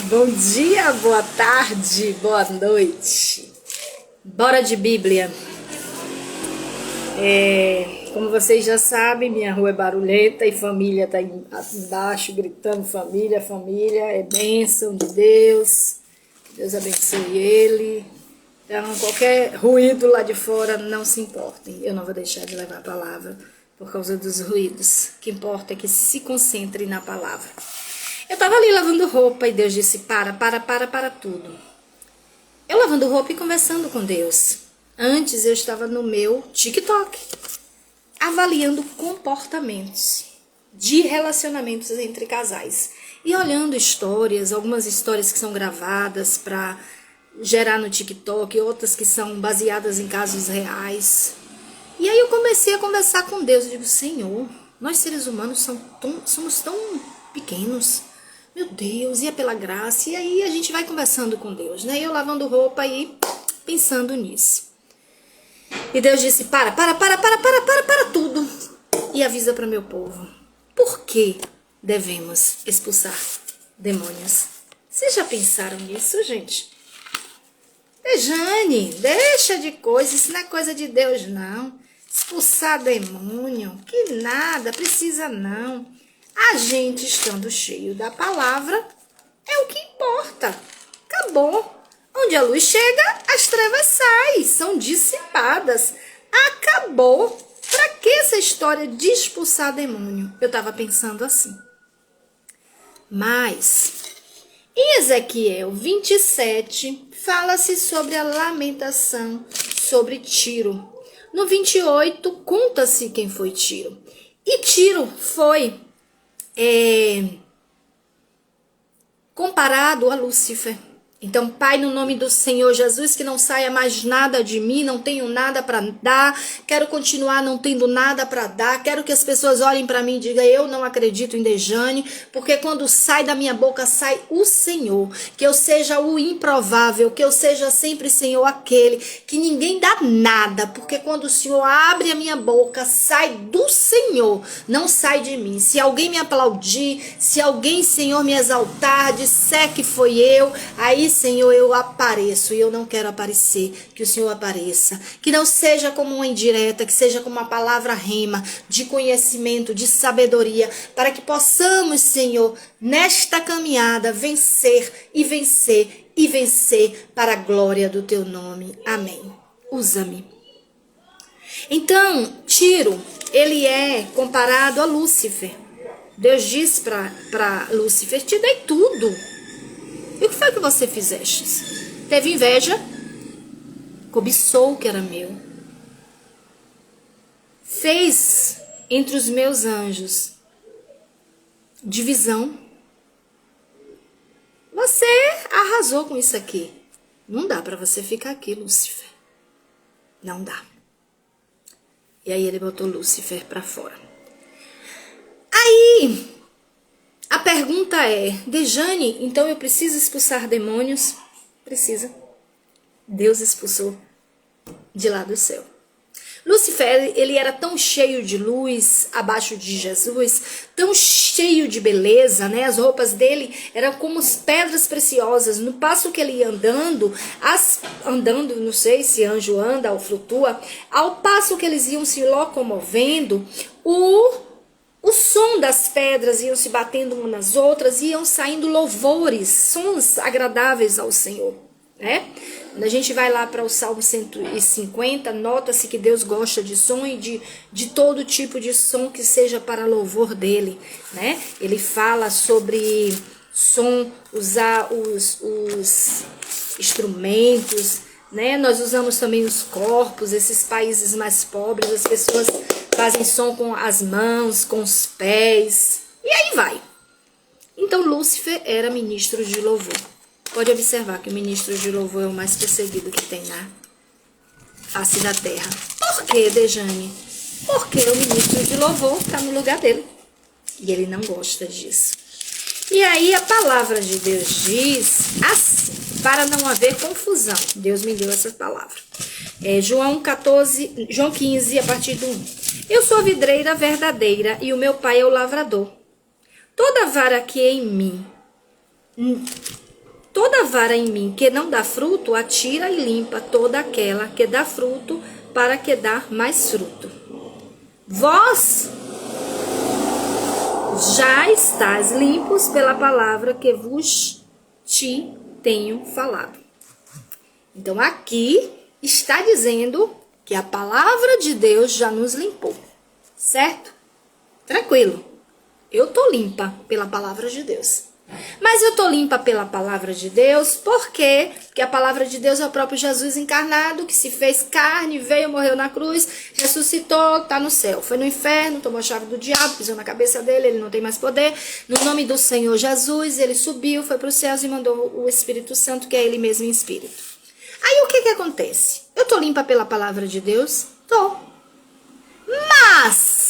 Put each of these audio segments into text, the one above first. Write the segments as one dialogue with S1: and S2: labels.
S1: Bom dia, boa tarde, boa noite. Bora de Bíblia. Como vocês já sabem, minha rua é barulhenta e família tá embaixo gritando família, família, é bênção de Deus. Deus abençoe ele. Então, qualquer ruído lá de fora, não se importem. Eu não vou deixar de levar a palavra por causa dos ruídos. O que importa é que se concentre na palavra. Eu estava ali lavando roupa e Deus disse, para tudo. Eu lavando roupa e conversando com Deus. Antes eu estava no meu TikTok, avaliando comportamentos de relacionamentos entre casais. E olhando histórias, algumas histórias que são gravadas para gerar no TikTok, outras que são baseadas em casos reais. E aí eu comecei a conversar com Deus. Eu digo, Senhor, nós seres humanos somos tão pequenos. Meu Deus, e é pela graça. E aí a gente vai conversando com Deus, né? Eu lavando roupa e pensando nisso. E Deus disse, para tudo. E avisa para meu povo. Por que devemos expulsar demônios? Vocês já pensaram nisso, gente? Jane, deixa de coisa, isso não é coisa de Deus, não. Expulsar demônio, que nada, precisa não. A gente estando cheio da palavra é o que importa. Acabou. Onde a luz chega, as trevas saem, são dissipadas. Acabou. Para que essa história de expulsar demônio? Eu estava pensando assim. Mas, em Ezequiel 27, fala-se sobre a lamentação sobre Tiro. No 28, conta-se quem foi Tiro. E Tiro foi comparado a Lúcifer. Então, Pai, no nome do Senhor Jesus, que não saia mais nada de mim, não tenho nada para dar, quero continuar não tendo nada para dar, quero que as pessoas olhem para mim e digam, eu não acredito em Dejane, porque quando sai da minha boca, sai o Senhor, que eu seja o improvável, que eu seja sempre, Senhor, aquele que ninguém dá nada, porque quando o Senhor abre a minha boca, sai do Senhor, não sai de mim. Se alguém me aplaudir, se alguém, Senhor, me exaltar, disser que foi eu, aí Senhor, eu apareço e eu não quero aparecer, que o Senhor apareça. Que não seja como uma indireta, que seja como uma palavra rema, de conhecimento, de sabedoria, para que possamos, Senhor, nesta caminhada, vencer e vencer e vencer para a glória do Teu nome. Amém. Usa-me. Então, Tiro, ele é comparado a Lúcifer. Deus diz para Lúcifer, te dei tudo. E o que foi que você fizeste? Teve inveja, cobiçou o que era meu, fez entre os meus anjos divisão. Você arrasou com isso aqui. Não dá para você ficar aqui, Lúcifer. Não dá. E aí ele botou Lúcifer para fora. Aí a pergunta é, Dejane, então eu preciso expulsar demônios? Precisa. Deus expulsou de lá do céu. Lúcifer, ele era tão cheio de luz abaixo de Jesus, tão cheio de beleza, né? As roupas dele eram como pedras preciosas. No passo que ele ia andando, não sei se anjo anda ou flutua, ao passo que eles iam se locomovendo, o som das pedras iam se batendo umas nas outras, iam saindo louvores, sons agradáveis ao Senhor, né? Quando a gente vai lá para o Salmo 150, nota-se que Deus gosta de som e de todo tipo de som que seja para louvor dele, né? Ele fala sobre som, usar os instrumentos, né? Nós usamos também os corpos, esses países mais pobres, as pessoas fazem som com as mãos, com os pés, e aí vai. Então Lúcifer era ministro de louvor. Pode observar que o ministro de louvor é o mais perseguido que tem na face da terra. Por que, Dejane? Porque o ministro de louvor está no lugar dele. E ele não gosta disso. E aí a palavra de Deus diz assim, para não haver confusão. Deus me deu essa palavra. João 15, a partir do 1. Eu sou a vidreira verdadeira e o meu pai é o lavrador. Toda vara que em mim Toda vara em mim que não dá fruto, atira e limpa toda aquela que dá fruto, para que dá mais fruto. Vós já estáis limpos pela palavra que vos te tenho falado. Então aqui está dizendo que a palavra de Deus já nos limpou, certo? Tranquilo. Eu tô limpa pela palavra de Deus. Mas eu tô limpa pela palavra de Deus, por quê? Porque a palavra de Deus é o próprio Jesus encarnado, que se fez carne, veio, morreu na cruz, ressuscitou, tá no céu. Foi no inferno, tomou a chave do diabo, pisou na cabeça dele, ele não tem mais poder. No nome do Senhor Jesus, ele subiu, foi para os céus e mandou o Espírito Santo, que é ele mesmo em espírito. Aí o que acontece? Eu tô limpa pela palavra de Deus? Tô. Mas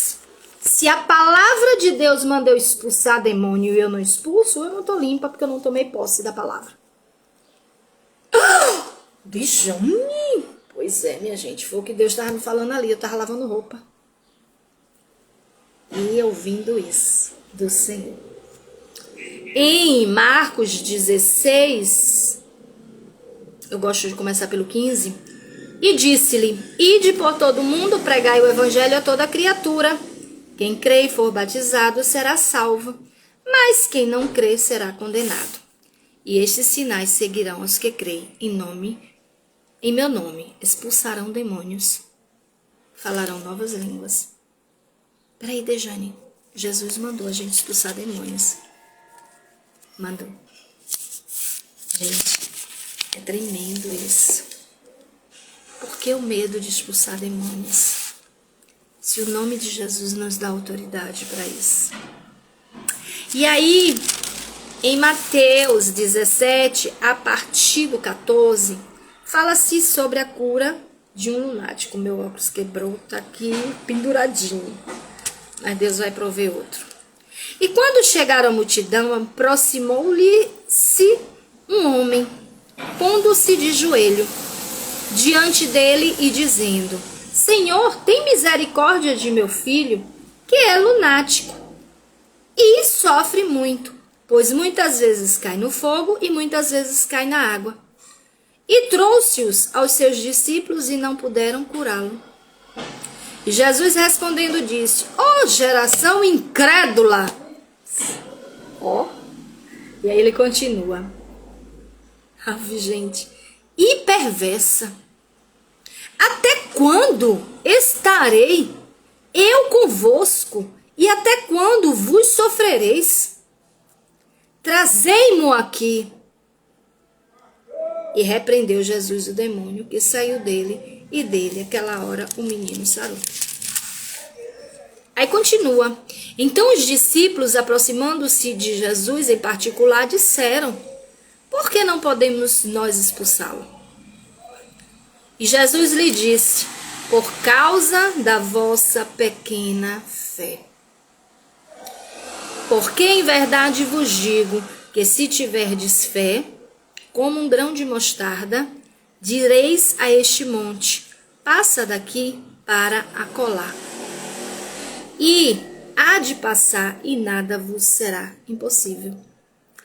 S1: se a palavra de Deus manda eu expulsar demônio e eu não expulso, eu não tô limpa porque eu não tomei posse da palavra. Bijone! Pois é, minha gente, foi o que Deus estava me falando ali. Eu tava lavando roupa e ouvindo isso do Senhor. Em Marcos 16, eu gosto de começar pelo 15, e disse-lhe: ide por todo mundo, pregai o evangelho a toda criatura. Quem crê e for batizado será salvo, mas quem não crê será condenado. E estes sinais seguirão os que creem em meu nome. Expulsarão demônios, falarão novas línguas. Peraí, Dejane, Jesus mandou a gente expulsar demônios. Mandou. Gente, é tremendo isso. Por que o medo de expulsar demônios? Se o nome de Jesus nos dá autoridade para isso. E aí, em Mateus 17, a partir do 14, fala-se sobre a cura de um lunático. Meu óculos quebrou, tá aqui penduradinho. Mas Deus vai prover outro. E quando chegaram a multidão, aproximou-lhe-se um homem, pondo-se de joelho diante dele e dizendo: Senhor, tem misericórdia de meu filho, que é lunático e sofre muito, pois muitas vezes cai no fogo e muitas vezes cai na água. E trouxe-os aos seus discípulos e não puderam curá-lo. E Jesus respondendo disse: ó geração incrédula! Ó, e aí ele continua. Ave, gente, e perversa. Até quando estarei eu convosco? E até quando vos sofrereis? Trazei-mo aqui. E repreendeu Jesus o demônio que saiu dele, e dele, aquela hora, o menino sarou. Aí continua. Então os discípulos, aproximando-se de Jesus em particular, disseram: por que não podemos nós expulsá-lo? E Jesus lhe disse: por causa da vossa pequena fé. Porque em verdade vos digo que se tiverdes fé, como um grão de mostarda, direis a este monte: passa daqui para acolá. E há de passar e nada vos será impossível.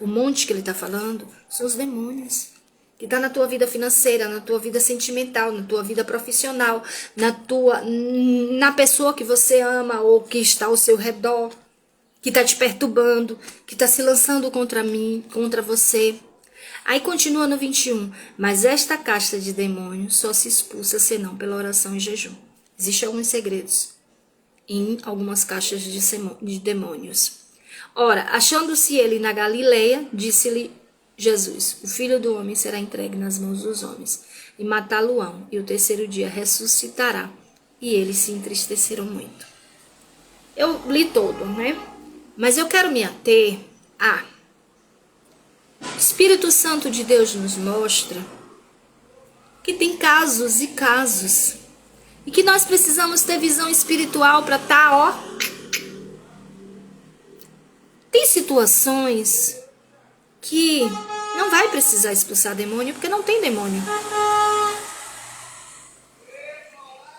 S1: O monte que ele está falando são os demônios. Que está na tua vida financeira, na tua vida sentimental, na tua vida profissional, na pessoa que você ama ou que está ao seu redor, que está te perturbando, que está se lançando contra mim, contra você. Aí continua no 21. Mas esta casta de demônios só se expulsa senão pela oração e jejum. Existem alguns segredos em algumas caixas de demônios. Ora, achando-se ele na Galileia, disse-lhe Jesus: o filho do homem será entregue nas mãos dos homens, e matá-lo-ão, e o terceiro dia ressuscitará. E eles se entristeceram muito. Eu li todo, né? Mas eu quero me ater a... O Espírito Santo de Deus nos mostra que tem casos e casos, e que nós precisamos ter visão espiritual para estar, ó... Tem situações que não vai precisar expulsar demônio, porque não tem demônio.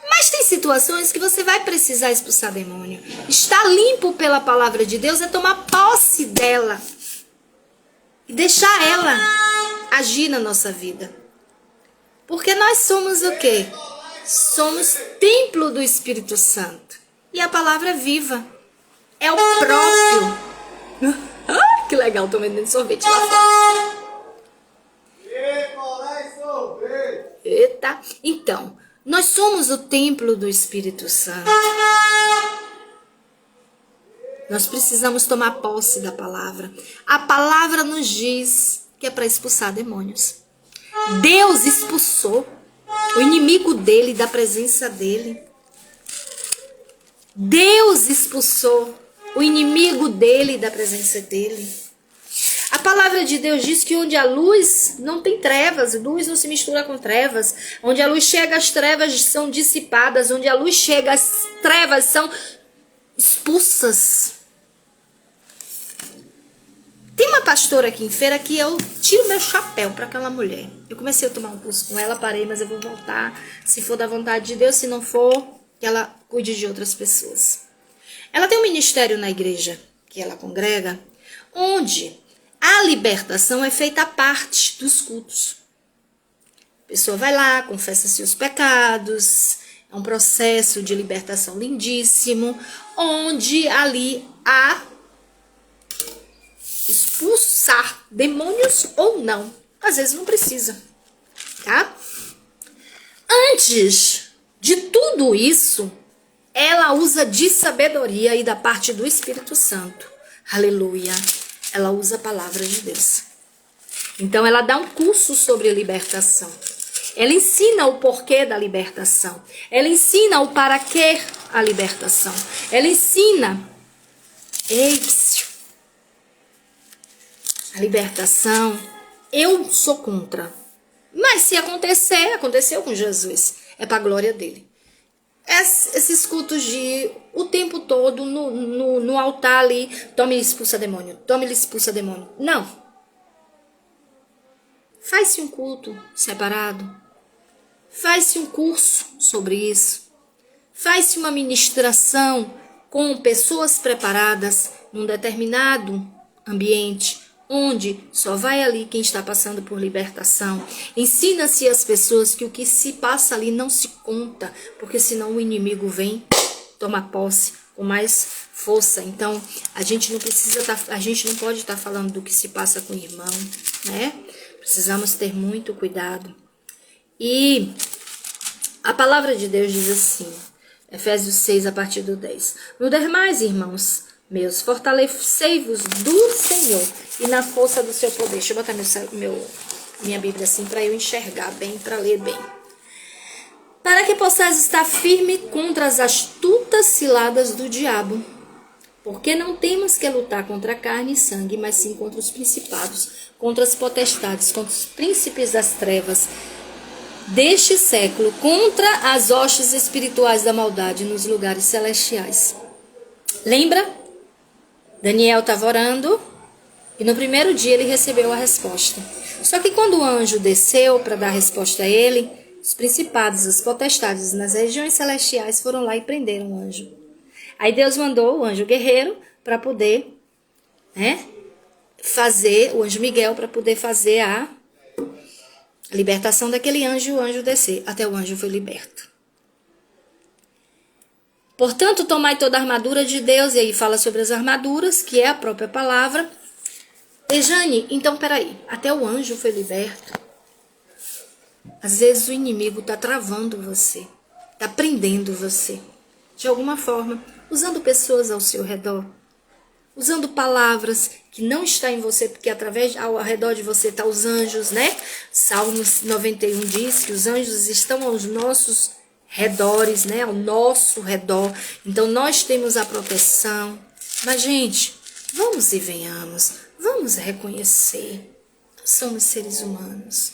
S1: Mas tem situações que você vai precisar expulsar demônio. Estar limpo pela palavra de Deus é tomar posse dela e deixar ela agir na nossa vida. Porque nós somos o quê? Somos templo do Espírito Santo. E a palavra é viva. É o próprio. Que legal, tô vendendo sorvete lá fora. Eita. Então, nós somos o templo do Espírito Santo. Nós precisamos tomar posse da palavra. A palavra nos diz que é para expulsar demônios. Deus expulsou o inimigo dele da presença dele. Deus expulsou o inimigo dele da presença dele. A palavra de Deus diz que onde a luz não tem trevas, luz não se mistura com trevas. Onde a luz chega, as trevas são dissipadas. Onde a luz chega, as trevas são expulsas. Tem uma pastora aqui em Feira que eu tiro meu chapéu para aquela mulher. Eu comecei a tomar um curso com ela, parei, mas eu vou voltar. Se for da vontade de Deus, se não for, que ela cuide de outras pessoas. Ela tem um ministério na igreja que ela congrega, onde a libertação é feita à parte dos cultos. A pessoa vai lá, confessa seus pecados, é um processo de libertação lindíssimo, onde ali há expulsar demônios ou não. Às vezes não precisa, tá? Antes de tudo isso, ela usa de sabedoria e da parte do Espírito Santo. Aleluia. Ela usa a palavra de Deus. Então ela dá um curso sobre libertação. Ela ensina o porquê da libertação. Ela ensina o para quê a libertação. Ela ensina a libertação. Eu sou contra. Mas se acontecer, aconteceu com Jesus. É para a glória dele. Esses cultos de o tempo todo no altar ali, tome e expulsa demônio, tome e expulsa demônio. Não. Faz-se um culto separado. Faz-se um curso sobre isso. Faz-se uma ministração com pessoas preparadas num determinado ambiente, onde só vai ali quem está passando por libertação. Ensina-se às pessoas que o que se passa ali não se conta, porque senão o inimigo vem tomar posse com mais força. Então, a gente não pode estar falando do que se passa com o irmão, né? Precisamos ter muito cuidado. E a palavra de Deus diz assim, Efésios 6, a partir do 10. No demais, irmãos meus, fortalecei-vos do Senhor e na força do seu poder. Deixa eu botar minha Bíblia assim para eu enxergar bem, para ler bem. Para que possais estar firme contra as astutas ciladas do diabo. Porque não temos que lutar contra carne e sangue, mas sim contra os principados, contra as potestades, contra os príncipes das trevas deste século, contra as hostes espirituais da maldade nos lugares celestiais. Lembra? Daniel estava orando e no primeiro dia ele recebeu a resposta. Só que quando o anjo desceu para dar a resposta a ele, os principados, as potestades nas regiões celestiais foram lá e prenderam o anjo. Aí Deus mandou o anjo guerreiro para poder, fazer, o anjo Miguel, para poder fazer a libertação daquele anjo e o anjo descer. Até o anjo foi liberto. Portanto, tomai toda a armadura de Deus, e aí fala sobre as armaduras, que é a própria palavra. Jane, então peraí, até o anjo foi liberto. Às vezes o inimigo está travando você, está prendendo você, de alguma forma, usando pessoas ao seu redor, usando palavras que não está em você, porque ao redor de você está os anjos, né? Salmos 91 diz que os anjos estão aos nossos redores, né? Ao nosso redor. Então nós temos a proteção. Mas, gente, vamos e venhamos, vamos reconhecer. Nós somos seres humanos.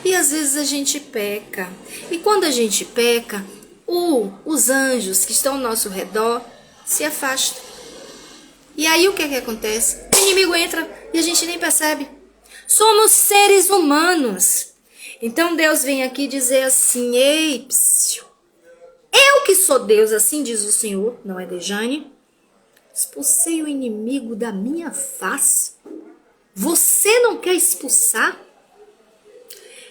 S1: E às vezes a gente peca. E quando a gente peca, os anjos que estão ao nosso redor se afastam. E aí o que acontece? O inimigo entra e a gente nem percebe. Somos seres humanos. Então Deus vem aqui dizer assim, ei, eu que sou Deus, assim diz o Senhor, não é Dejane, expulsei o inimigo da minha face. Você não quer expulsar?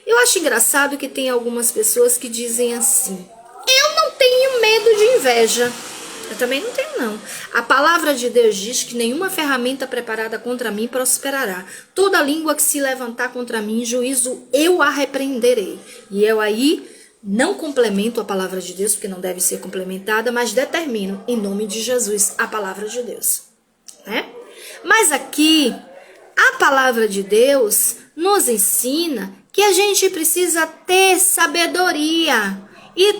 S1: Eu acho engraçado que tem algumas pessoas que dizem assim: eu não tenho medo de inveja. Eu também não tenho, não. A palavra de Deus diz que nenhuma ferramenta preparada contra mim prosperará. Toda língua que se levantar contra mim em juízo, eu a repreenderei. E eu aí não complemento a palavra de Deus, porque não deve ser complementada, mas determino, em nome de Jesus, a palavra de Deus. Né? Mas aqui, a palavra de Deus nos ensina que a gente precisa ter sabedoria e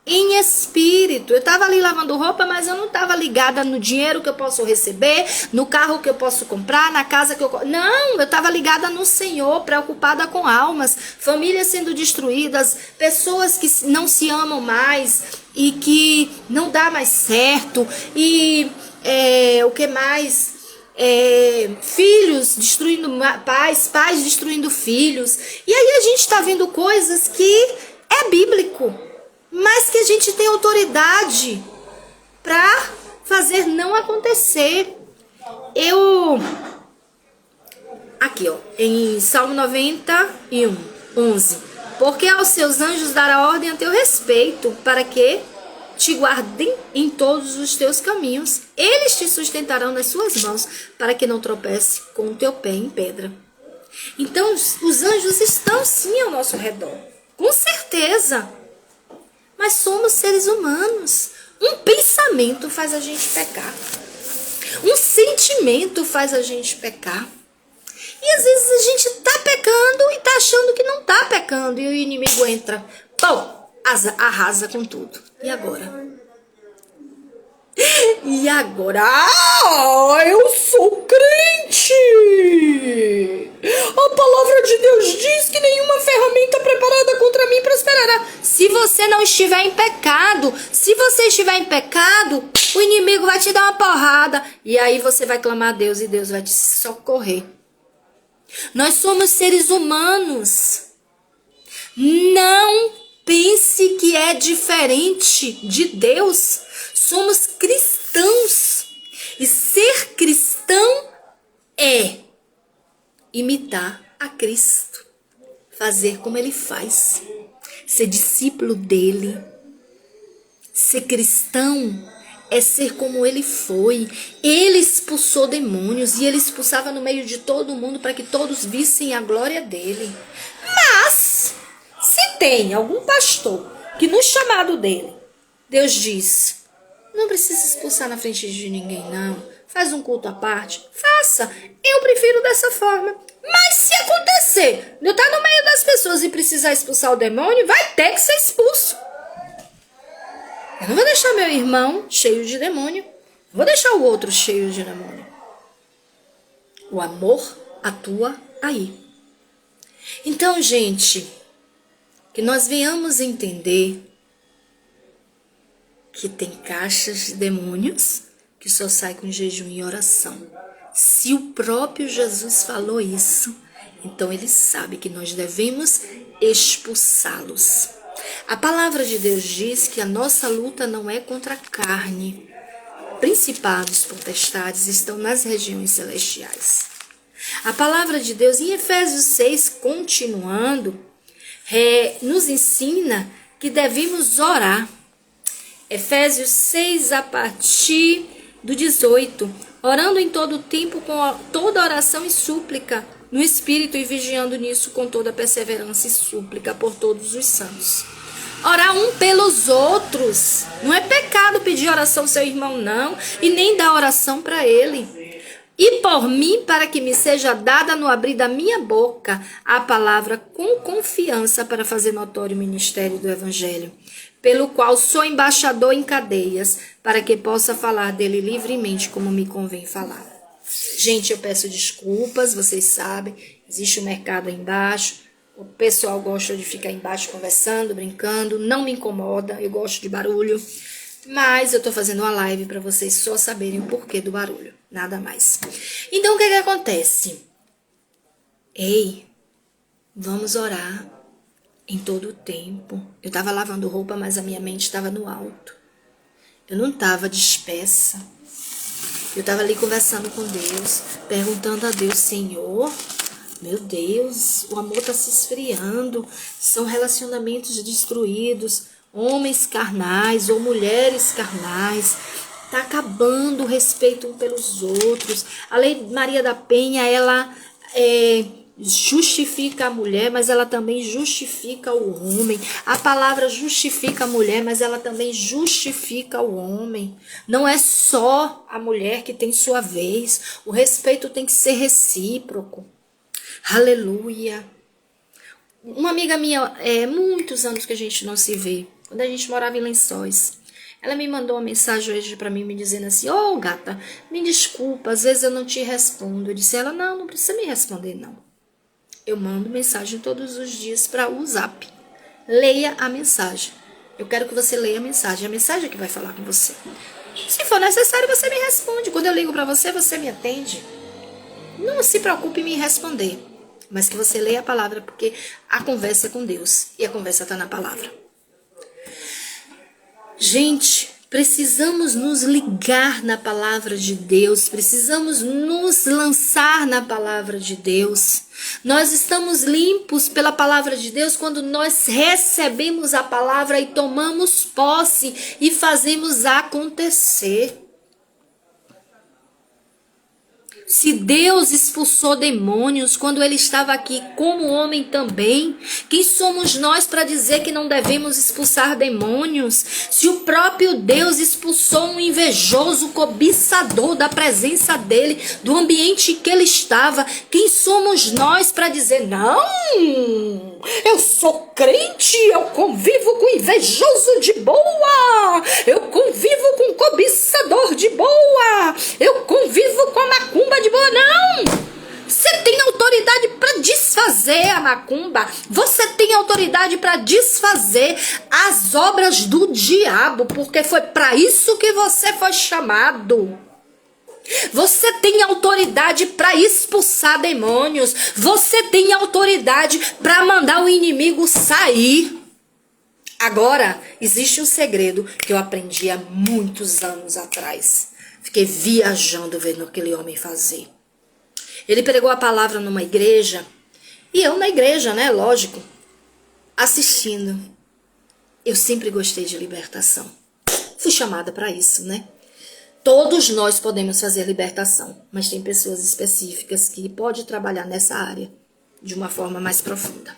S1: em espírito. Eu estava ali lavando roupa, mas eu não estava ligada no dinheiro que eu posso receber, no carro que eu posso comprar, na casa que eu... Não, eu estava ligada no Senhor, preocupada com almas, famílias sendo destruídas, pessoas que não se amam mais e que não dá mais certo, e o que mais? Filhos destruindo pais, pais destruindo filhos. E aí a gente está vendo coisas que é bíblico, mas que a gente tem autoridade para fazer não acontecer. Aqui, ó, em Salmo 91, 11. Porque aos seus anjos dará ordem a teu respeito, para que te guardem em todos os teus caminhos. Eles te sustentarão nas suas mãos, para que não tropece com o teu pé em pedra. Então, os anjos estão sim ao nosso redor, com certeza. Mas somos seres humanos. Um pensamento faz a gente pecar. Um sentimento faz a gente pecar. E às vezes a gente tá pecando e tá achando que não tá pecando. E o inimigo entra, arrasa com tudo. E agora? E agora? Eu sou crente! A palavra de Deus diz que nenhuma ferramenta preparada contra mim prosperará. Se você não estiver em pecado, o inimigo vai te dar uma porrada. E aí você vai clamar a Deus e Deus vai te socorrer. Nós somos seres humanos. Não pense que é diferente de Deus. Somos cristãos. E ser cristão é imitar a Cristo. Fazer como Ele faz. Ser discípulo dEle. Ser cristão é ser como Ele foi. Ele expulsou demônios e Ele expulsava no meio de todo mundo para que todos vissem a glória dEle. Mas, se tem algum pastor que no chamado dele, Deus diz: não precisa expulsar na frente de ninguém, não. Faz um culto à parte. Faça. Eu prefiro dessa forma. Mas se acontecer, eu estar no meio das pessoas e precisar expulsar o demônio, vai ter que ser expulso. Eu não vou deixar meu irmão cheio de demônio. Vou deixar o outro cheio de demônio. O amor atua aí. Então, gente, que nós venhamos entender que tem caixas de demônios que só sai com jejum e oração. Se o próprio Jesus falou isso, então Ele sabe que nós devemos expulsá-los. A palavra de Deus diz que a nossa luta não é contra a carne. Principados, potestades estão nas regiões celestiais. A palavra de Deus, em Efésios 6, continuando, nos ensina que devemos orar. Efésios 6, a partir do 18. Orando em todo o tempo com toda oração e súplica no Espírito e vigiando nisso com toda perseverança e súplica por todos os santos. Orar um pelos outros. Não é pecado pedir oração ao seu irmão, não. E nem dar oração para ele. E por mim, para que me seja dada no abrir da minha boca a palavra com confiança para fazer notório o ministério do Evangelho, pelo qual sou embaixador em cadeias, para que possa falar dele livremente como me convém falar. Gente, eu peço desculpas, vocês sabem, existe um mercado aí embaixo, o pessoal gosta de ficar embaixo conversando, brincando, não me incomoda, eu gosto de barulho, mas eu tô fazendo uma live para vocês só saberem o porquê do barulho, nada mais. Então, o que acontece? Ei, vamos orar em todo o tempo. Eu estava lavando roupa, mas a minha mente estava no alto. Eu não estava dispersa. Eu estava ali conversando com Deus, perguntando a Deus: Senhor, Meu Deus, o amor está se esfriando. São relacionamentos destruídos. Homens carnais ou mulheres carnais. Está acabando o respeito um pelos outros. A Lei Maria da Penha, ela justifica a mulher, mas ela também justifica o homem. A palavra justifica a mulher, mas ela também justifica o homem. Não é só a mulher que tem sua vez. O respeito tem que ser recíproco. Aleluia. Uma amiga minha, muitos anos que a gente não se vê, quando a gente morava em Lençóis, ela me mandou uma mensagem hoje pra mim, me dizendo assim: ô gata, me desculpa, às vezes eu não te respondo. Eu disse: ela, não precisa me responder não. Eu mando mensagem todos os dias para o WhatsApp. Leia a mensagem. Eu quero que você leia a mensagem é que vai falar com você. Se for necessário, você me responde. Quando eu ligo para você, você me atende. Não se preocupe em me responder, mas que você leia a palavra, porque a conversa é com Deus e a conversa está na palavra. Gente, precisamos nos ligar na palavra de Deus, precisamos nos lançar na palavra de Deus. Nós estamos limpos pela palavra de Deus quando nós recebemos a palavra e tomamos posse e fazemos acontecer. Se Deus expulsou demônios quando ele estava aqui como homem também, quem somos nós para dizer que não devemos expulsar demônios? Se o próprio Deus expulsou um invejoso, cobiçador da presença dele, do ambiente que ele estava, quem somos nós para dizer: não, eu sou crente, eu convivo com invejoso de boa, eu convivo com cobiçador de boa, eu convivo com a macumba de boa. Não! Você tem autoridade para desfazer a macumba. Você tem autoridade para desfazer as obras do diabo, porque foi para isso que você foi chamado. Você tem autoridade para expulsar demônios. Você tem autoridade para mandar o inimigo sair. Agora, existe um segredo que eu aprendi há muitos anos atrás. Fiquei viajando vendo aquele homem fazer. Ele pregou a palavra numa igreja, e eu na igreja, né, lógico, assistindo. Eu sempre gostei de libertação. Fui chamada para isso, né? Todos nós podemos fazer libertação, mas tem pessoas específicas que podem trabalhar nessa área de uma forma mais profunda.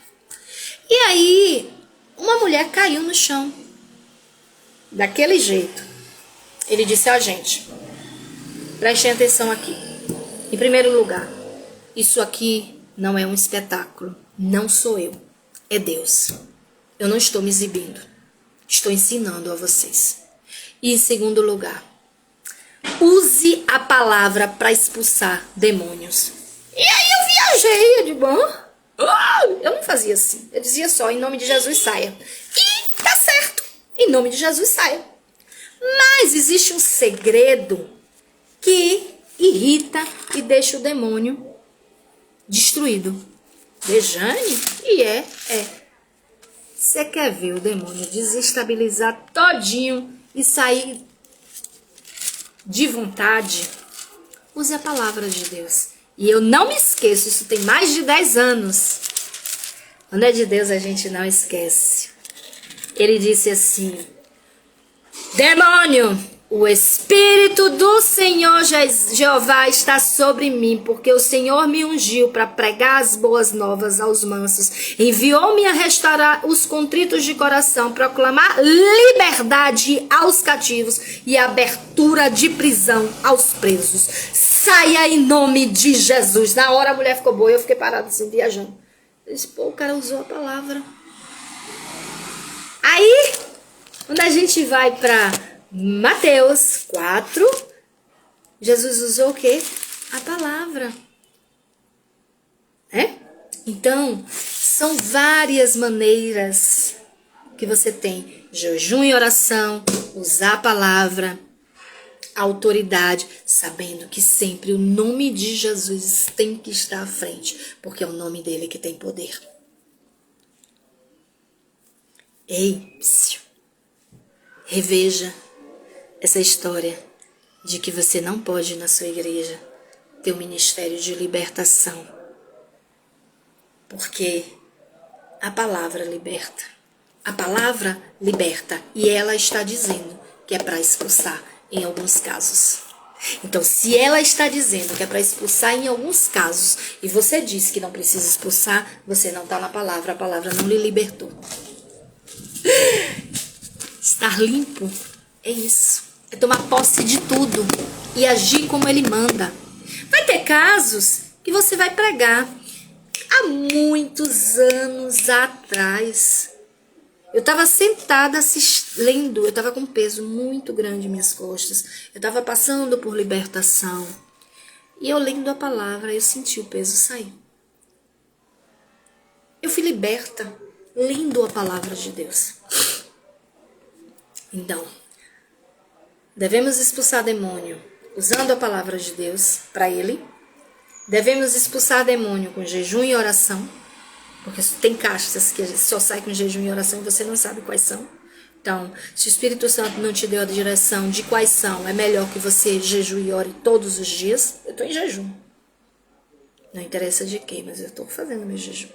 S1: E aí, uma mulher caiu no chão, daquele jeito. Ele disse: ó, gente, prestem atenção aqui. Em primeiro lugar, isso aqui não é um espetáculo. Não sou eu. É Deus. Eu não estou me exibindo. Estou ensinando a vocês. E em segundo lugar, use a palavra para expulsar demônios. E aí eu viajei, eu digo: eu não fazia assim. Eu dizia só: em nome de Jesus, saia. E tá certo. Em nome de Jesus, saia. Mas existe um segredo que irrita e deixa o demônio destruído. Rejane? E é. Você quer ver o demônio desestabilizar todinho e sair de vontade? Use a palavra de Deus. E eu não me esqueço, isso tem mais de 10 anos. Quando é de Deus, a gente não esquece. Ele disse assim: demônio, o Espírito do Senhor Jeová está sobre mim, porque o Senhor me ungiu para pregar as boas novas aos mansos. Enviou-me a restaurar os contritos de coração, proclamar liberdade aos cativos e abertura de prisão aos presos. Saia em nome de Jesus. Na hora a mulher ficou boa e eu fiquei parada assim, viajando. Eu disse: pô, o cara usou a palavra. Aí, quando a gente vai para Mateus 4, Jesus usou o quê? A palavra. Então, são várias maneiras que você tem: jejum e oração, usar a palavra, autoridade, sabendo que sempre o nome de Jesus tem que estar à frente, porque é o nome dele que tem poder. Ei, psiu, reveja essa história de que você não pode na sua igreja ter um ministério de libertação. Porque a palavra liberta. A palavra liberta. E ela está dizendo que é para expulsar em alguns casos. Então, se ela está dizendo que é para expulsar em alguns casos, e você diz que não precisa expulsar, você não está na palavra, a palavra não lhe libertou. Estar limpo é isso. É tomar posse de tudo e agir como ele manda. Vai ter casos que você vai pregar. Há muitos anos atrás, eu estava sentada lendo, eu estava com um peso muito grande em minhas costas. Eu estava passando por libertação. E eu lendo a palavra, eu senti o peso sair. Eu fui liberta lendo a palavra de Deus. Então, devemos expulsar demônio usando a palavra de Deus para ele. Devemos expulsar demônio com jejum e oração. Porque tem caixas que a gente só sai com jejum e oração e você não sabe quais são. Então, se o Espírito Santo não te deu a direção de quais são, é melhor que você jejue e ore todos os dias. Eu estou em jejum. Não interessa de quê, mas eu estou fazendo meu jejum.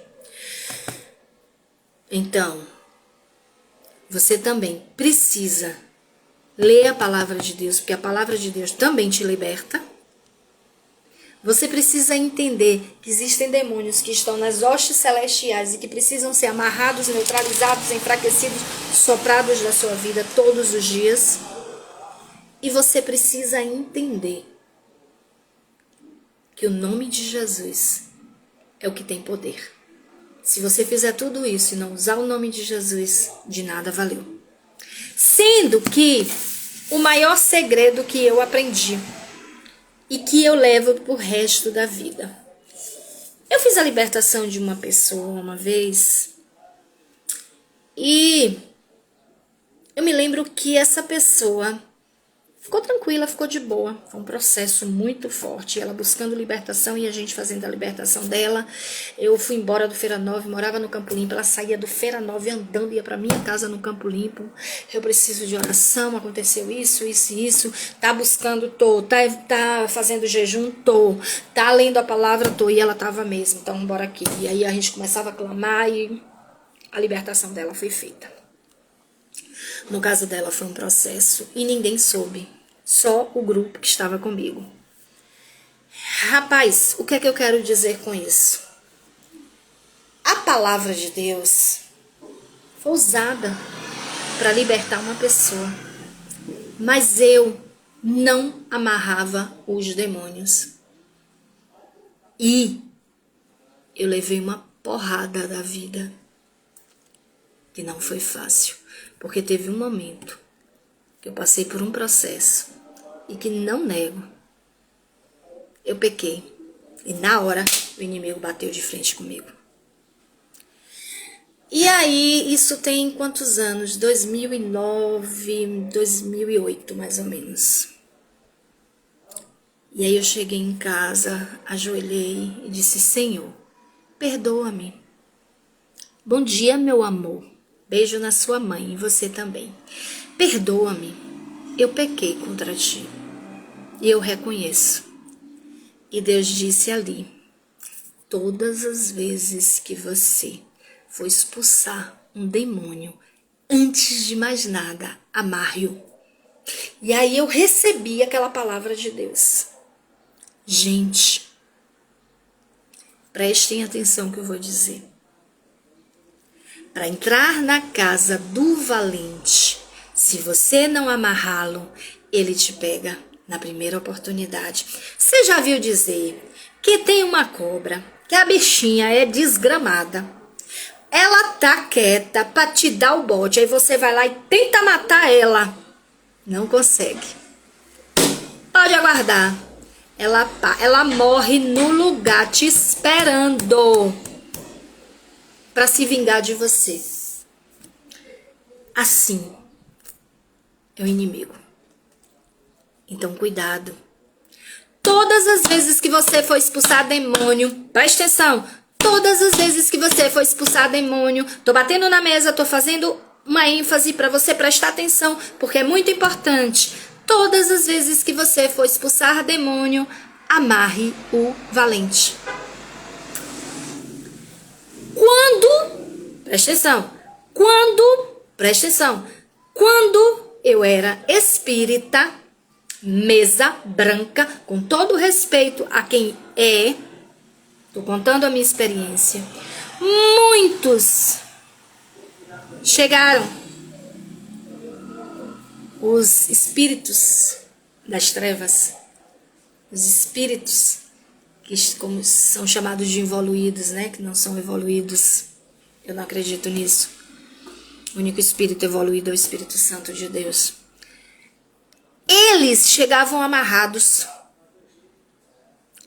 S1: Então, você também precisa ler a palavra de Deus, porque a palavra de Deus também te liberta. Você precisa entender que existem demônios que estão nas hostes celestiais e que precisam ser amarrados, neutralizados, enfraquecidos, soprados da sua vida todos os dias. E você precisa entender que o nome de Jesus é o que tem poder. Se você fizer tudo isso e não usar o nome de Jesus, de nada valeu. Sendo que o maior segredo que eu aprendi e que eu levo pro resto da vida. Eu fiz a libertação de uma pessoa uma vez e eu me lembro que essa pessoa ficou tranquila, ficou de boa. Foi um processo muito forte, ela buscando libertação e a gente fazendo a libertação dela. Eu fui embora do Feira Nova, morava no Campo Limpo, ela saía do Feira Nova andando, ia pra minha casa no Campo Limpo. Eu preciso de oração, aconteceu isso, isso e isso. Tá buscando, tô. Tá fazendo jejum, tô. Tá lendo a palavra, tô. E ela tava mesmo, então bora aqui. E aí a gente começava a clamar e a libertação dela foi feita. No caso dela foi um processo e ninguém soube. Só o grupo que estava comigo. Rapaz, o que é que eu quero dizer com isso? A palavra de Deus foi usada para libertar uma pessoa. Mas eu não amarrava os demônios. E eu levei uma porrada da vida. Que não foi fácil. Porque teve um momento que eu passei por um processo e que não nego, eu pequei. E na hora o inimigo bateu de frente comigo. E aí, isso tem quantos anos? 2009, 2008 mais ou menos. E aí eu cheguei em casa, ajoelhei e disse: Senhor, perdoa-me. Bom dia, meu amor. Beijo na sua mãe e você também. Perdoa-me, eu pequei contra ti. E eu reconheço. E Deus disse ali: todas as vezes que você for expulsar um demônio, antes de mais nada, amarre-o. E aí eu recebi aquela palavra de Deus. Gente, prestem atenção que eu vou dizer. Para entrar na casa do valente, se você não amarrá-lo, ele te pega na primeira oportunidade. Você já viu dizer que tem uma cobra, que a bichinha é desgramada. Ela tá quieta para te dar o bote, aí você vai lá e tenta matar ela. Não consegue. Pode aguardar. Ela morre no lugar te esperando para se vingar de você. Assim é o inimigo. Então, cuidado. Todas as vezes que você for expulsar demônio, presta atenção. Todas as vezes que você for expulsar demônio, tô batendo na mesa, tô fazendo uma ênfase para você prestar atenção, porque é muito importante. Todas as vezes que você for expulsar demônio, amarre o valente. Presta atenção. Presta atenção. Quando eu era espírita, mesa branca, com todo respeito a quem é, tô contando a minha experiência, muitos chegaram, os espíritos das trevas, os espíritos que como são chamados de evoluídos, né? Que não são evoluídos. Eu não acredito nisso. O único espírito evoluído é o Espírito Santo de Deus. Eles chegavam amarrados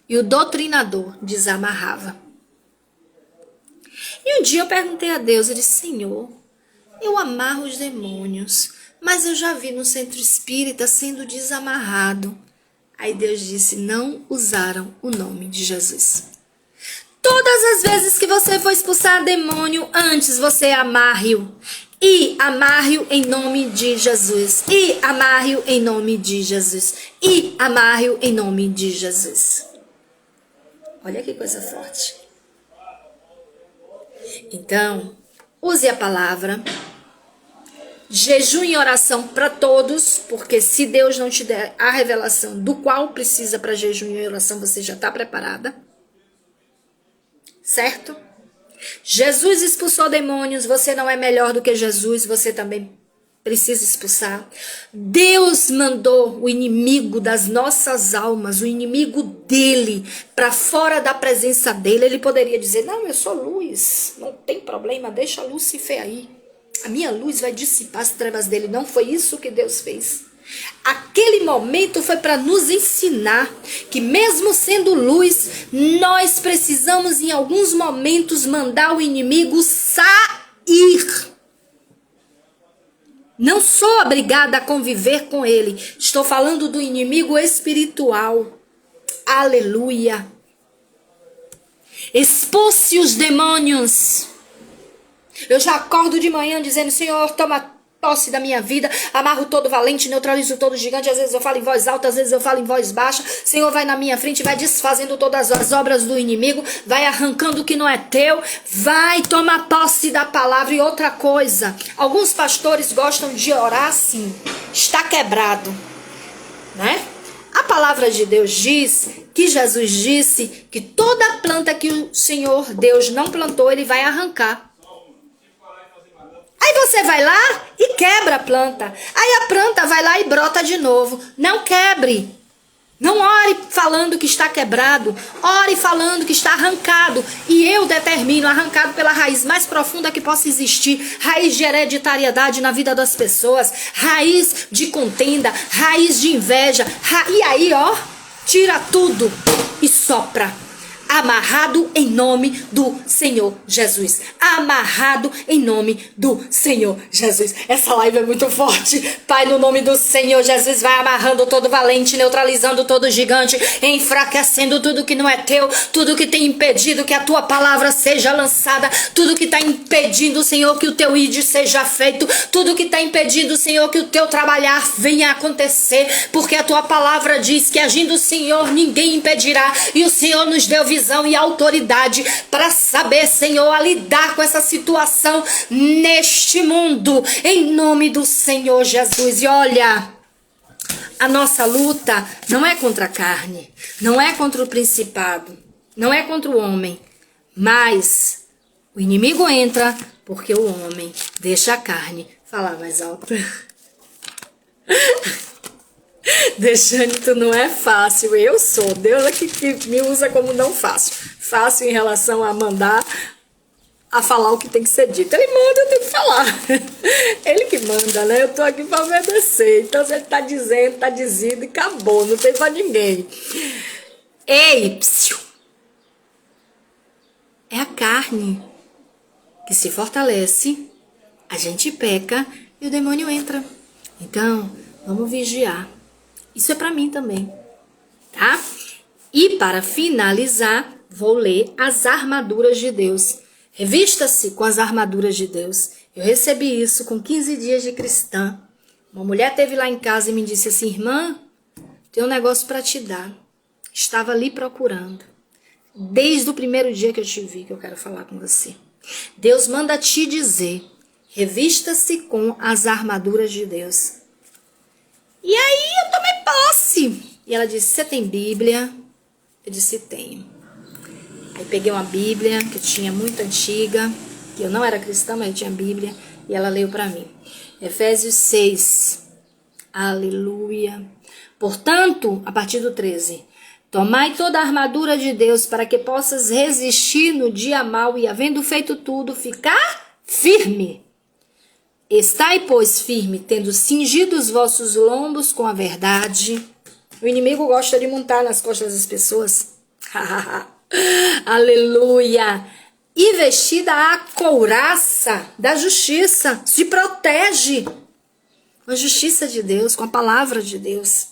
S1: e o doutrinador desamarrava. E um dia eu perguntei a Deus, eu disse: Senhor, eu amarro os demônios, mas eu já vi no centro espírita sendo desamarrado. Aí Deus disse: não usaram o nome de Jesus. Todas as vezes que você for expulsar demônio, antes você amarre-o. E amarre-o em nome de Jesus. E amarre-o em nome de Jesus. E amarre-o em nome de Jesus. Olha que coisa forte. Então, use a palavra. Jejum e oração para todos, porque se Deus não te der a revelação do qual precisa para jejum e oração, você já está preparada. Certo? Jesus expulsou demônios, você não é melhor do que Jesus, você também precisa expulsar. Deus mandou o inimigo das nossas almas, o inimigo dele, para fora da presença dele. Ele poderia dizer: não, eu sou luz, não tem problema, deixa a Lúcifer aí. A minha luz vai dissipar as trevas dele. Não foi isso que Deus fez. Aquele momento foi para nos ensinar que mesmo sendo luz, nós precisamos em alguns momentos mandar o inimigo sair. Não sou obrigada a conviver com ele. Estou falando do inimigo espiritual. Aleluia. Expulse os demônios. Eu já acordo de manhã dizendo: Senhor, toma posse da minha vida, amarro todo valente, neutralizo todo gigante. Às vezes eu falo em voz alta, às vezes eu falo em voz baixa. Senhor, vai na minha frente, vai desfazendo todas as obras do inimigo, vai arrancando o que não é teu, vai tomar posse da palavra. E outra coisa, alguns pastores gostam de orar assim: está quebrado, né? A palavra de Deus diz que Jesus disse que toda planta que o Senhor Deus não plantou, ele vai arrancar. Aí você vai lá e quebra a planta. Aí a planta vai lá e brota de novo. Não quebre. Não ore falando que está quebrado. Ore falando que está arrancado. E eu determino arrancado pela raiz mais profunda que possa existir. Raiz de hereditariedade na vida das pessoas. Raiz de contenda. Raiz de inveja. E aí, ó, tira tudo e sopra. Amarrado em nome do Senhor Jesus. Amarrado em nome do Senhor Jesus. Essa live é muito forte. Pai, no nome do Senhor Jesus, vai amarrando todo valente, neutralizando todo gigante, enfraquecendo tudo que não é teu, tudo que tem impedido que a tua palavra seja lançada, tudo que está impedindo, Senhor, que o teu id seja feito, tudo que está impedindo, Senhor, que o teu trabalhar venha acontecer, porque a tua palavra diz que agindo o Senhor, ninguém impedirá, e o Senhor nos deu visão e autoridade para saber, Senhor, a lidar com essa situação neste mundo, em nome do Senhor Jesus. E olha, a nossa luta não é contra a carne, não é contra o principado, não é contra o homem, mas o inimigo entra porque o homem deixa a carne falar mais alto. Deixando não é fácil, eu sou, Deus é que me usa como não fácil. Fácil em relação a mandar, a falar o que tem que ser dito. Ele manda, eu tenho que falar. Ele que manda, né? Eu tô aqui para obedecer. Então se ele tá dizendo, tá dizido e acabou, não tem pra ninguém. Ei, psiu. É a carne que se fortalece, a gente peca e o demônio entra. Então, vamos vigiar. Isso é para mim também, tá? E para finalizar, vou ler as armaduras de Deus. Revista-se com as armaduras de Deus. Eu recebi isso com 15 dias de cristã. Uma mulher esteve lá em casa e me disse assim: irmã, tem um negócio para te dar. Estava ali procurando. Desde o primeiro dia que eu te vi, que eu quero falar com você. Deus manda te dizer, revista-se com as armaduras de Deus. E aí eu tomei posse. E ela disse, você tem Bíblia? Eu disse, tenho. Aí peguei uma Bíblia, que eu tinha muito antiga, que eu não era cristã, mas eu tinha Bíblia, e ela leu para mim. Efésios 6. Aleluia. Portanto, a partir do 13. Tomai toda a armadura de Deus para que possas resistir no dia mau e, havendo feito tudo, ficar firme. Estai, pois, firme, tendo cingido os vossos lombos com a verdade. O inimigo gosta de montar nas costas das pessoas. Aleluia. E vestida a couraça da justiça. Se protege com a justiça de Deus, com a palavra de Deus.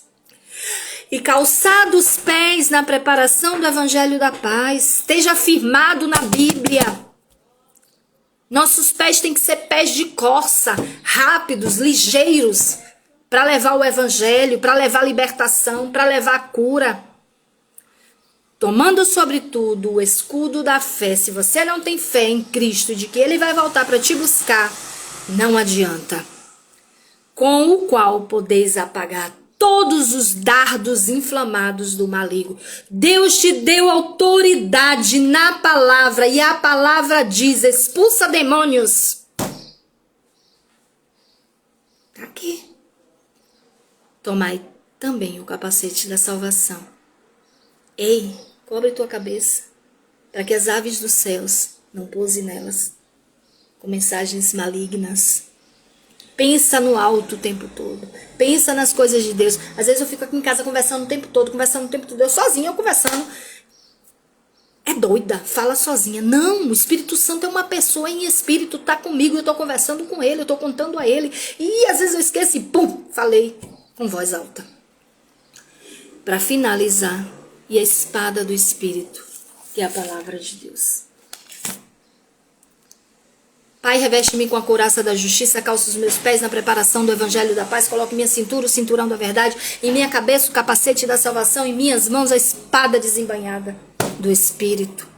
S1: E calçado os pés na preparação do evangelho da paz. Esteja firmado na Bíblia. Nossos pés têm que ser pés de corça, rápidos, ligeiros, para levar o evangelho, para levar a libertação, para levar a cura. Tomando sobretudo o escudo da fé. Se você não tem fé em Cristo, de que Ele vai voltar para te buscar, não adianta. Com o qual podeis apagar todos os dardos inflamados do maligno. Deus te deu autoridade na palavra, e a palavra diz, expulsa demônios. Tá aqui. Tomai também o capacete da salvação. Ei, cobre tua cabeça, para que as aves dos céus não pousem nelas, com mensagens malignas. Pensa no alto o tempo todo. Pensa nas coisas de Deus. Às vezes eu fico aqui em casa conversando o tempo todo, eu sozinha, eu conversando. É doida, fala sozinha. Não, o Espírito Santo é uma pessoa em espírito, tá comigo, eu tô conversando com ele, eu tô contando a ele. E às vezes eu esqueço e pum, falei com voz alta. Para finalizar, e a espada do Espírito, que é a palavra de Deus. Pai, reveste-me com a couraça da justiça, calça os meus pés na preparação do evangelho da paz, coloque minha cintura, o cinturão da verdade, em minha cabeça o capacete da salvação, em minhas mãos a espada desembainhada do Espírito.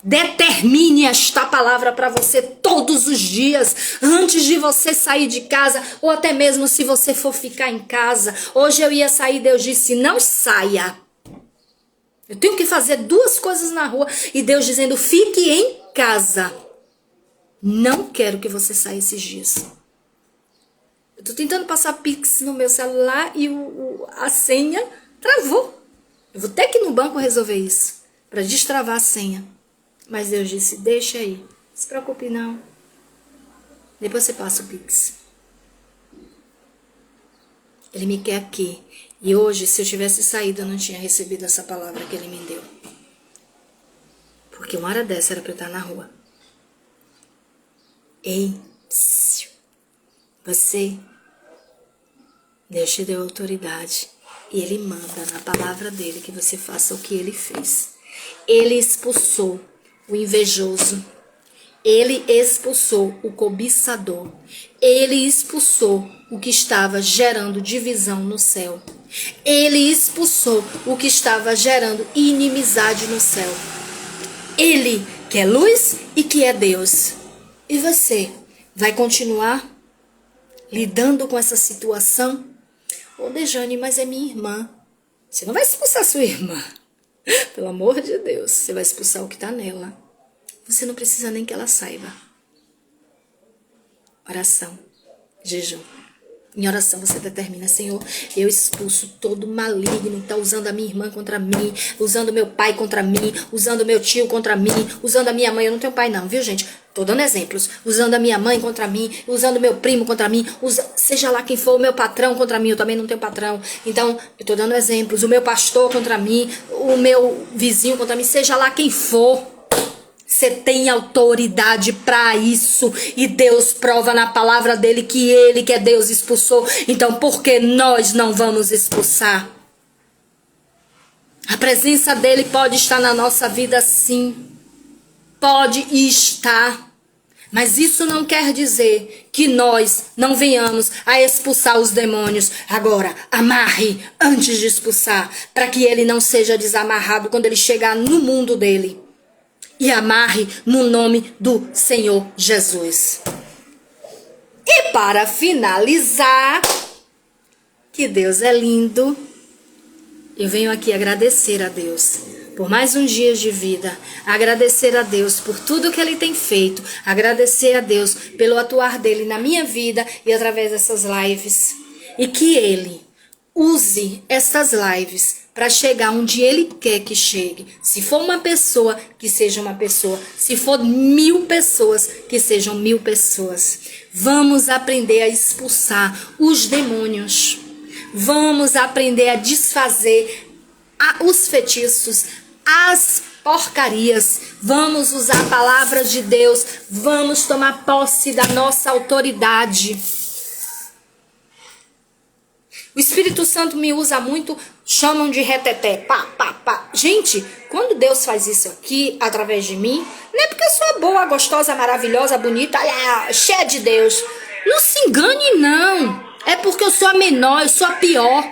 S1: Determine esta palavra para você todos os dias, antes de você sair de casa, ou até mesmo se você for ficar em casa. Hoje eu ia sair, Deus disse, não saia. Eu tenho que fazer 2 coisas na rua, e Deus dizendo, fique em casa. Não quero que você saia esses dias. Eu tô tentando passar Pix no meu celular e a senha travou. Eu vou ter que ir no banco resolver isso, para destravar a senha. Mas Deus disse, deixa aí. Não se preocupe não. Depois você passa o Pix. Ele me quer aqui. E hoje, se eu tivesse saído, eu não tinha recebido essa palavra que ele me deu. Porque uma hora dessa era para eu estar na rua. Ei, você, Deus te deu autoridade e Ele manda na palavra dele que você faça o que Ele fez. Ele expulsou o invejoso, Ele expulsou o cobiçador, Ele expulsou o que estava gerando divisão no céu, Ele expulsou o que estava gerando inimizade no céu. Ele que é luz e que é Deus. E você vai continuar lidando com essa situação? Ô, Dejane, mas é minha irmã. Você não vai expulsar sua irmã. Pelo amor de Deus, você vai expulsar o que está nela. Você não precisa nem que ela saiba. Oração, jejum. Em oração você determina, Senhor, eu expulso todo maligno que está usando a minha irmã contra mim, usando meu pai contra mim, usando meu tio contra mim, usando a minha mãe. Eu não tenho pai não, viu, gente? Tô dando exemplos. Usando a minha mãe contra mim, usando meu primo contra mim, seja lá quem for, o meu patrão contra mim, eu também não tenho patrão. Então, eu tô dando exemplos. O meu pastor contra mim, o meu vizinho contra mim, seja lá quem for. Você tem autoridade para isso. E Deus prova na palavra dele que ele, que é Deus, expulsou. Então, por que nós não vamos expulsar? A presença dele pode estar na nossa vida, sim. Pode estar. Mas isso não quer dizer que nós não venhamos a expulsar os demônios. Agora, amarre antes de expulsar, para que ele não seja desamarrado quando ele chegar no mundo dele. e amarre no nome do Senhor Jesus. E para finalizar, que Deus é lindo, eu venho aqui agradecer a Deus por mais um dia de vida, agradecer a Deus por tudo que Ele tem feito, agradecer a Deus pelo atuar dEle na minha vida e através dessas lives, e que Ele use essas lives para chegar onde Ele quer que chegue. Se for uma pessoa, que seja uma pessoa. Se for 1000 pessoas, que sejam 1000 pessoas. Vamos aprender a expulsar os demônios. Vamos aprender a desfazer os feitiços, as porcarias. Vamos usar a palavra de Deus. Vamos tomar posse da nossa autoridade. O Espírito Santo me usa muito, chamam de reteté, pá, pá, pá. Gente, quando Deus faz isso aqui, através de mim, não é porque eu sou boa, gostosa, maravilhosa, bonita, cheia de Deus. Não se engane, não. É porque eu sou a menor, eu sou a pior.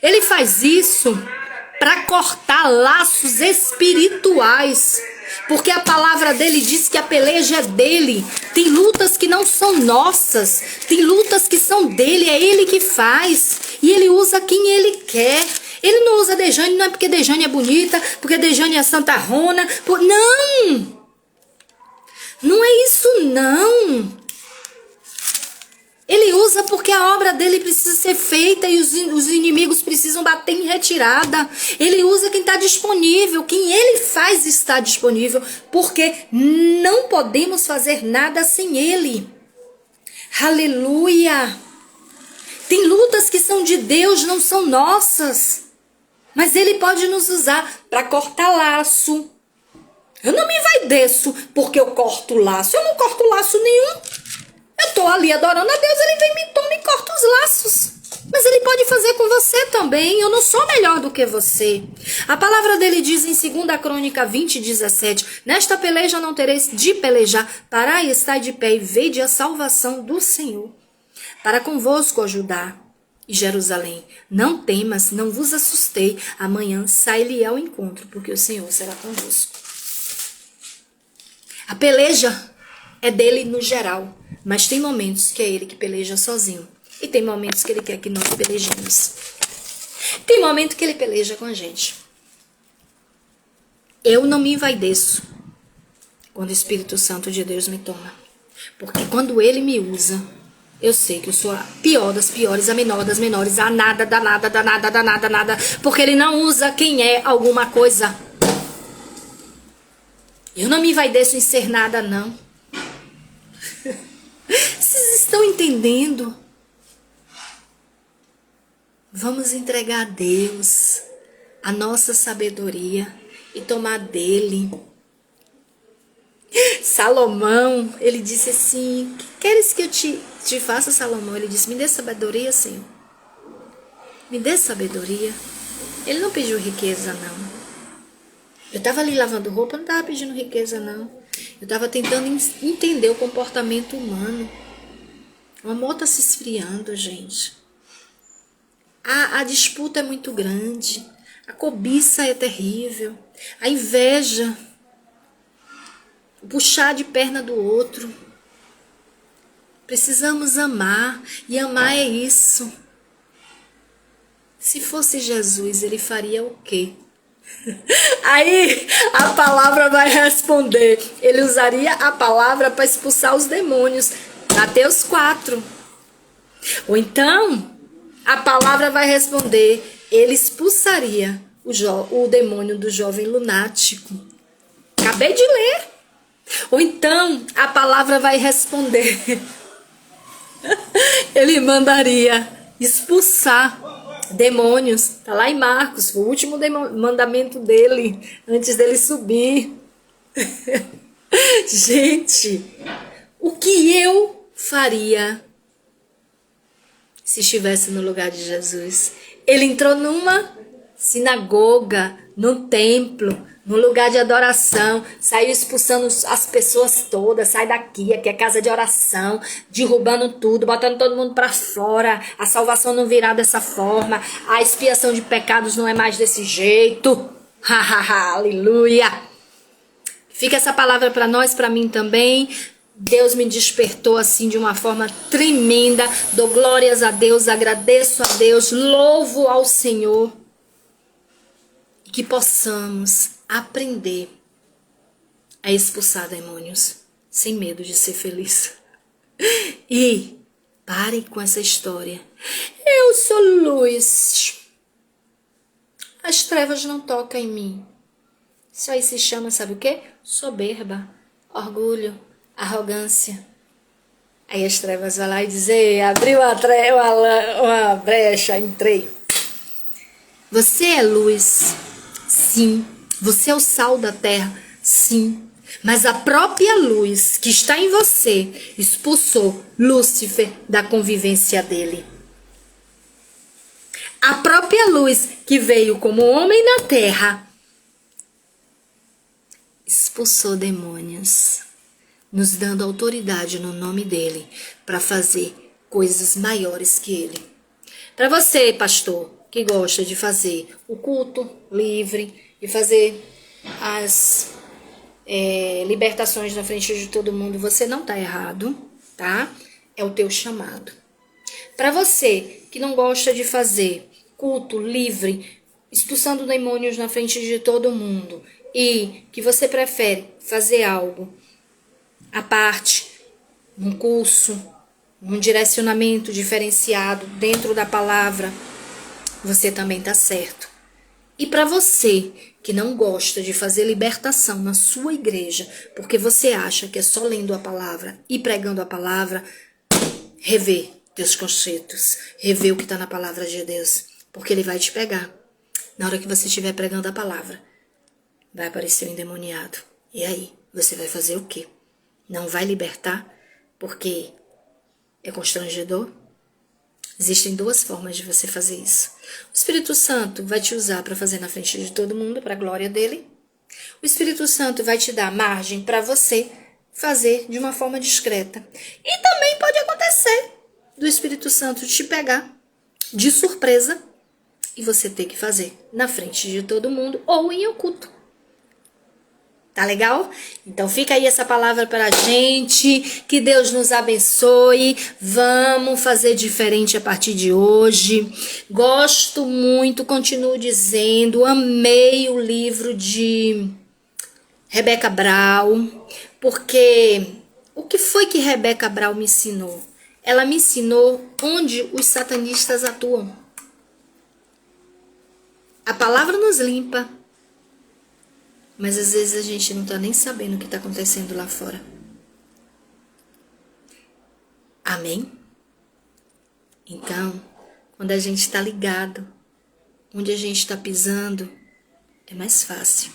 S1: Ele faz isso para cortar laços espirituais. Porque a palavra dele diz que a peleja é dele. Tem lutas que não são nossas. Tem lutas que são dele. É ele que faz. E ele usa quem ele quer. Ele não usa Dejane, não é porque Dejane é bonita, porque Dejane é santarrona. Não! Não é isso, não. Ele usa porque a obra dele precisa ser feita e os inimigos precisam bater em retirada. Ele usa quem está disponível, quem ele faz estar disponível, porque não podemos fazer nada sem ele. Aleluia! Tem lutas que são de Deus, não são nossas, mas ele pode nos usar para cortar laço. Eu não me envaideço porque eu corto laço, eu não corto laço nenhum. Eu tô ali adorando a Deus, ele vem, me toma e corta os laços. Mas ele pode fazer com você também. Eu não sou melhor do que você. A palavra dele diz em 2 Crônica 20:17: Nesta peleja não tereis de pelejar, parai, estai de pé e vede a salvação do Senhor, para convosco ajudar. E Jerusalém, não temas, não vos assustei, amanhã sai-lhe ao encontro, porque o Senhor será convosco. A peleja é dele no geral, mas tem momentos que é ele que peleja sozinho. E tem momentos que ele quer que nós pelejemos. Tem momento que ele peleja com a gente. Eu não me envaideço quando o Espírito Santo de Deus me toma. Porque quando ele me usa, eu sei que eu sou a pior das piores, a menor das menores, a nada, da nada, da nada, da nada, nada. Porque ele não usa quem é alguma coisa. Eu não me envaideço em ser nada, não. Vocês estão entendendo? Vamos entregar a Deus a nossa sabedoria e tomar dele. Salomão, ele disse assim: que queres que eu te faça, Salomão? Ele disse: me dê sabedoria, Senhor. Me dê sabedoria. Ele não pediu riqueza, não. Eu estava ali lavando roupa, não estava pedindo riqueza, não. Eu estava tentando entender o comportamento humano. O amor está se esfriando, gente. A disputa é muito grande. A cobiça é terrível. A inveja. O puxar de perna do outro. Precisamos amar. E amar é isso. Se fosse Jesus, ele faria o quê? Aí a palavra vai responder. Ele usaria a palavra para expulsar os demônios. Mateus 4. Ou então a palavra vai responder. Ele expulsaria o demônio do jovem lunático. Acabei de ler. Ou então a palavra vai responder. Ele mandaria expulsar demônios. Tá lá em Marcos, foi o último mandamento dele, antes dele subir. Gente, o que eu faria se estivesse no lugar de Jesus? Ele entrou numa sinagoga, num templo, num lugar de adoração, saiu expulsando as pessoas todas, sai daqui, aqui é casa de oração, derrubando tudo, botando todo mundo para fora, a salvação não virá dessa forma, a expiação de pecados não é mais desse jeito, aleluia. Fica essa palavra para nós, para mim também. Deus me despertou assim de uma forma tremenda. Dou glórias a Deus, agradeço a Deus, louvo ao Senhor. E que possamos aprender a expulsar demônios sem medo de ser feliz. E pare com essa história. Eu sou luz. As trevas não tocam em mim. Isso aí se chama, sabe o quê? Soberba, orgulho, arrogância. Aí as trevas vão lá e dizem, abriu uma brecha, entrei. Você é luz, sim. Você é o sal da terra, sim. Mas a própria luz que está em você expulsou Lúcifer da convivência dele. A própria luz que veio como homem na terra expulsou demônios, nos dando autoridade no nome dele para fazer coisas maiores que ele. Para você, pastor, que gosta de fazer o culto livre e fazer as libertações na frente de todo mundo, você não está errado, tá? É o teu chamado. Para você que não gosta de fazer culto livre, expulsando demônios na frente de todo mundo, e que você prefere fazer algo à parte, num curso, num direcionamento diferenciado dentro da palavra, você também está certo. E para você que não gosta de fazer libertação na sua igreja, porque você acha que é só lendo a palavra e pregando a palavra, rever teus conceitos, rever o que está na palavra de Deus, porque ele vai te pegar. Na hora que você estiver pregando a palavra, vai aparecer o endemoniado. E aí, você vai fazer o quê? Não vai libertar porque é constrangedor? Existem duas formas de você fazer isso. O Espírito Santo vai te usar para fazer na frente de todo mundo, para a glória dele. O Espírito Santo vai te dar margem para você fazer de uma forma discreta. E também pode acontecer do Espírito Santo te pegar de surpresa e você ter que fazer na frente de todo mundo ou em oculto. Tá legal? Então fica aí essa palavra para a gente, que Deus nos abençoe, vamos fazer diferente a partir de hoje. Gosto muito, continuo dizendo, amei o livro de Rebecca Brown, porque o que foi que Rebecca Brown me ensinou? Ela me ensinou onde os satanistas atuam. A palavra nos limpa. Mas às vezes a gente não está nem sabendo o que está acontecendo lá fora. Amém? Então, quando a gente está ligado, onde a gente está pisando, é mais fácil.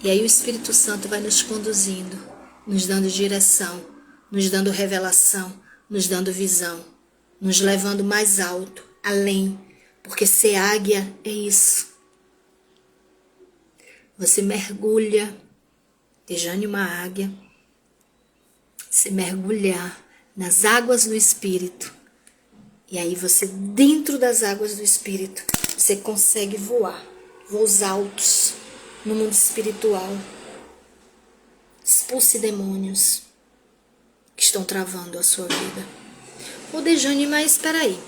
S1: E aí o Espírito Santo vai nos conduzindo, nos dando direção, nos dando revelação, nos dando visão, nos levando mais alto, além. Porque ser águia é isso. Você mergulha, Dejane uma águia, você mergulhar nas águas do Espírito. E aí você, dentro das águas do Espírito, você consegue voar, voos altos no mundo espiritual. Expulse demônios que estão travando a sua vida. Ô Dejane, mas espera aí.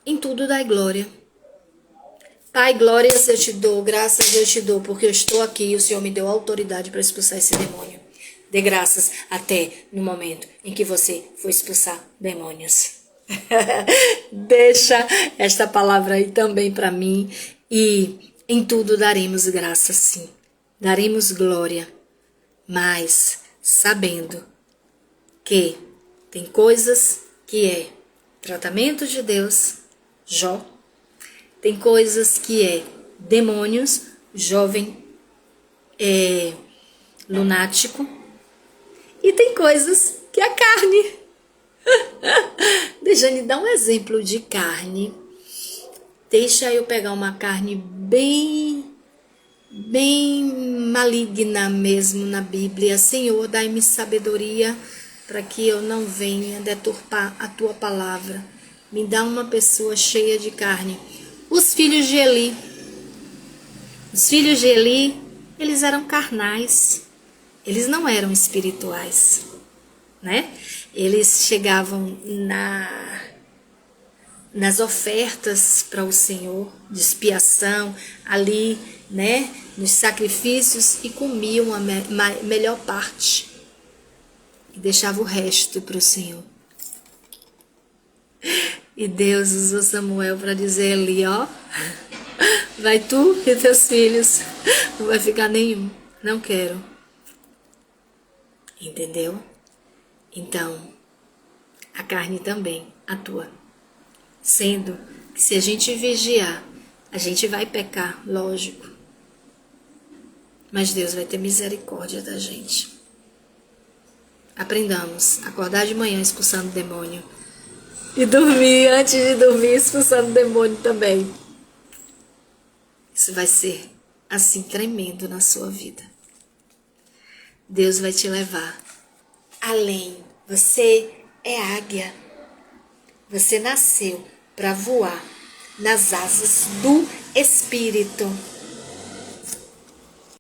S1: Em tudo dai glória. Pai, glórias eu te dou, graças eu te dou, porque eu estou aqui e o Senhor me deu autoridade para expulsar esse demônio. Dê graças até no momento em que você for expulsar demônios. Deixa esta palavra aí também para mim. E em tudo daremos graças, sim. Daremos glória, mas sabendo que tem coisas que é tratamento de Deus, Jó. Tem coisas que é demônios, jovem lunático. E tem coisas que é carne. Dejane, dá um exemplo de carne. Deixa eu pegar uma carne bem maligna mesmo na Bíblia. Senhor, dai-me sabedoria para que eu não venha deturpar a tua palavra. Me dá uma pessoa cheia de carne. Os filhos de Eli. Os filhos de Eli eles eram carnais, eles não eram espirituais, né? Eles chegavam nas ofertas para o Senhor, de expiação, ali, né, nos sacrifícios, e comiam a melhor parte e deixava o resto para o Senhor. E Deus usou Samuel para dizer ali, ó, vai tu e teus filhos, não vai ficar nenhum, não quero. Entendeu? Então, a carne também atua. Sendo que se a gente vigiar, a gente vai pecar, lógico. Mas Deus vai ter misericórdia da gente. Aprendamos a acordar de manhã expulsando o demônio. E dormir, antes de dormir, expulsando o demônio também. Isso vai ser assim tremendo na sua vida. Deus vai te levar além. Você é águia. Você nasceu para voar nas asas do Espírito.